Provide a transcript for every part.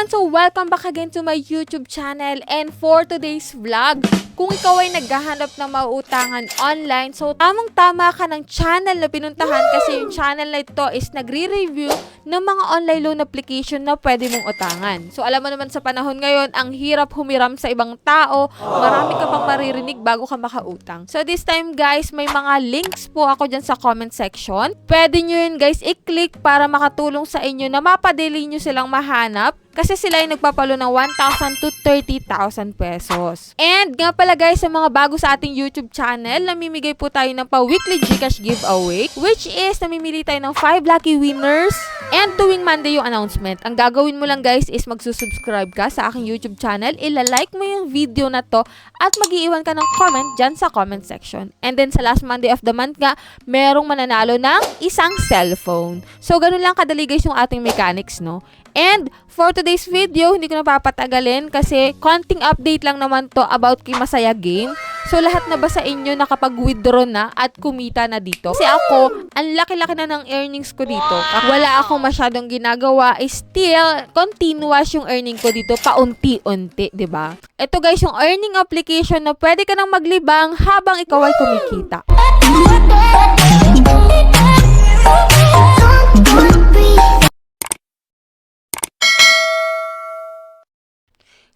everyone! So welcome back again to my YouTube channel, and for today's vlog, kung ikaw ay naghahanap ng mauutangan online, so tamang-tama ka ng channel na pinuntahan kasi yung channel na ito is nagre-review ng mga online loan application na pwede mong utangan. So alam mo naman sa panahon ngayon, ang hirap humiram sa ibang tao, marami ka pang maririnig bago ka makautang. So this time guys, may mga links po ako dyan sa comment section. Pwede nyo yun guys i-click para makatulong sa inyo na mapadali nyo silang mahanap. Kasi sila ay nagpapalo ng 1,000 to 30,000 pesos. And nga pala guys, sa mga bago sa ating YouTube channel, namimigay po tayo ng pa-weekly GCash giveaway, which is namimili tayo ng 5 lucky winners. And tuwing Monday yung announcement. Ang gagawin mo lang guys is magsusubscribe ka sa aking YouTube channel, ilalike mo yung video na to, at mag-iiwan ka ng comment dyan sa comment section. And then sa last Monday of the month nga, merong mananalo ng isang cellphone. So ganun lang kadali guys yung ating mechanics, no? And for today's video, hindi ko na papatagalin kasi konting update lang naman to about kay Masaya Game. So lahat na ba sa inyo nakapag-withdraw na at kumita na dito? Kasi ako, ang laki-laki na ng earnings ko dito. Wala akong masyadong ginagawa, still continuous yung earning ko dito paunti-unti, 'di ba? Ito guys, yung earning application na pwede ka nang maglibang habang ikaw ay kumikita.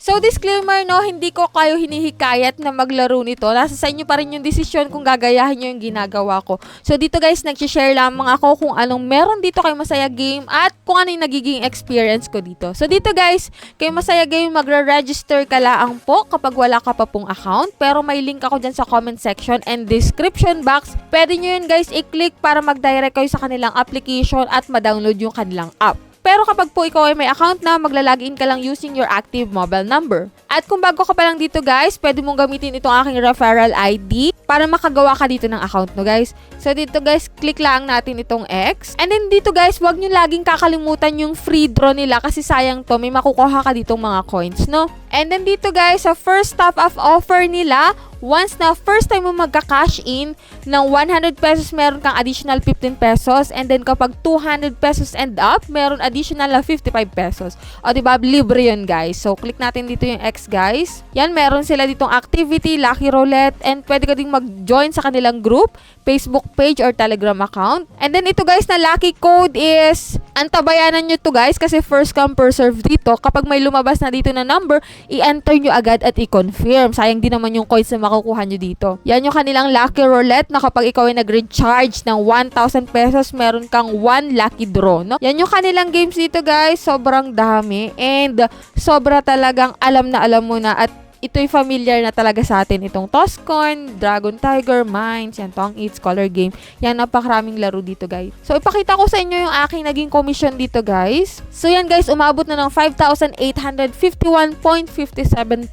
So disclaimer, no, hindi ko kayo hinihikayat na maglaro nito. Nasa sa inyo pa rin yung desisyon kung gagayahin nyo yung ginagawa ko. So dito guys, nag-share lamang ako kung anong meron dito kay Masaya Game at kung ano yung nagiging experience ko dito. So dito guys, kay Masaya Game, magre-register ka lang po kapag wala ka pa pong account. Pero may link ako dyan sa comment section and description box. Pwede nyo yun guys i-click para mag-direct kayo sa kanilang application at ma-download yung kanilang app. Pero kapag po ikaw ay may account na, maglalagin ka lang using your active mobile number. At kung bago ka pa lang dito guys, pwede mong gamitin itong aking referral ID para makagawa ka dito ng account no guys. So dito guys, click lang natin itong X. And then dito guys, wag nyo laging kakalimutan yung free draw nila kasi sayang to, may makukuha ka ditong mga coins, no? And then dito guys, sa first top of offer nila, once na first time mo magka-cash in ng 100 pesos, meron kang additional 15 pesos. And then kapag 200 pesos and up, meron additional na 55 pesos. O diba, libre yun guys. So click natin dito yung X guys. Yan, meron sila ditong activity, lucky roulette, and pwede ka ding mag-join sa kanilang group, Facebook page or Telegram account. And then ito guys na lucky code is, antabayanan nyo to guys kasi first come first serve dito. Kapag may lumabas na dito na number, i-enter nyo agad at i-confirm. Sayang din naman yung coins na makukuha nyo dito. Yan yung kanilang lucky roulette na kapag ikaw ay nag-recharge ng 1,000 pesos, meron kang 1 lucky draw, no? Yan yung kanilang games dito guys. Sobrang dami and sobra talagang alam mo na at ito'y familiar na talaga sa atin. Itong Toscorn, Dragon Tiger, Mines, yan, Tong Eats, Color Game. Yan, napakaraming laro dito, guys. So, ipakita ko sa inyo yung aking naging commission dito, guys. So, yan, guys, umabot na ng 5,851.57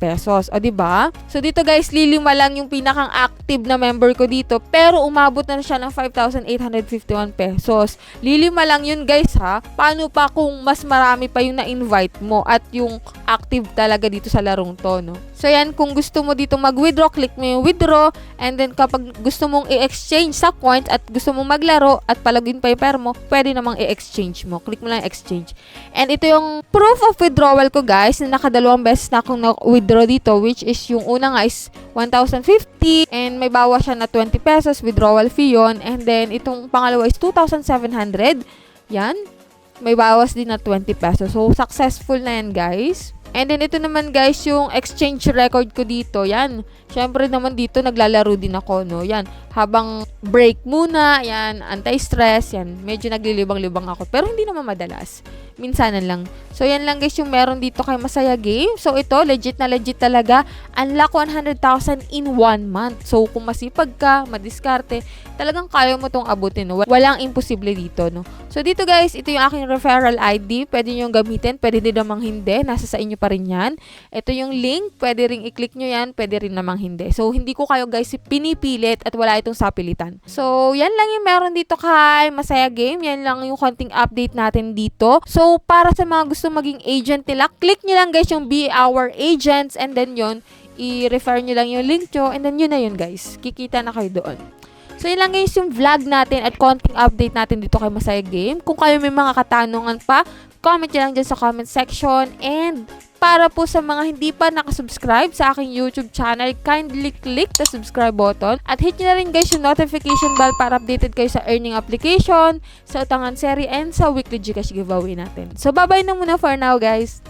pesos. O, diba? So, dito, guys, lilima lang yung pinakang active na member ko dito. Pero, umabot na siya ng 5,851 pesos. Lilima lang yun, guys, ha? Paano pa kung mas marami pa yung na-invite mo at yung active talaga dito sa larong to, no? So yan, kung gusto mo dito mag-withdraw, click mo yung withdraw. And then kapag gusto mong i-exchange sa coins at gusto mong maglaro at palagin pa yung pera mo, pwede namang i-exchange mo. Click mo lang exchange. And ito yung proof of withdrawal ko guys, na nakadalawang beses na akong na-withdraw dito, which is yung una nga is 1,050 and may bawas siya na 20 pesos, withdrawal fee yun. And then itong pangalawa is 2,700. Yan. May bawas din na 20 pesos. So successful na yan guys. And then, ito naman guys, yung exchange record ko dito. Yan. Siyempre naman dito, naglalaro din ako, no? Yan. Habang break muna, yan, anti-stress, yan. Medyo naglilibang-libang ako. Pero hindi naman madalas. Minsanan lang. So, yan lang guys yung meron dito kay Masaya Game. So, ito, legit na legit talaga. Unlock 100,000 in 1 month. So, kung masipag ka, madiskarte, talagang kaya mo tong abutin, no? Walang imposible dito, no? So, dito guys, ito yung aking referral ID. Pwede nyo gamitin, pwede din namang hindi. Nasa sa inyo pa rin yan. Ito yung link, pwede ring i-click nyo yan, pwede rin namang hindi. So, hindi ko kayo guys pinipilit at wala itong sapilitan. So, yan lang yung meron dito kay Masaya Game. Yan lang yung konting update natin dito. So, para sa mga gusto maging agent nila, click nyo lang guys yung Be Our Agents and then yun, i-refer nyo lang yung link nyo and then yun na yun guys. Kikita na kayo doon. So, yun lang guys yung vlog natin at konting update natin dito kay Masaya Game. Kung kayo may mga katanungan pa, comment nyo lang dyan sa comment section. And para po sa mga hindi pa nakasubscribe sa aking YouTube channel, kindly click the subscribe button at hit nyo na rin guys yung notification bell para updated kayo sa earning application, sa utangan series, and sa weekly Gcash giveaway natin. So, bye-bye na muna for now, guys!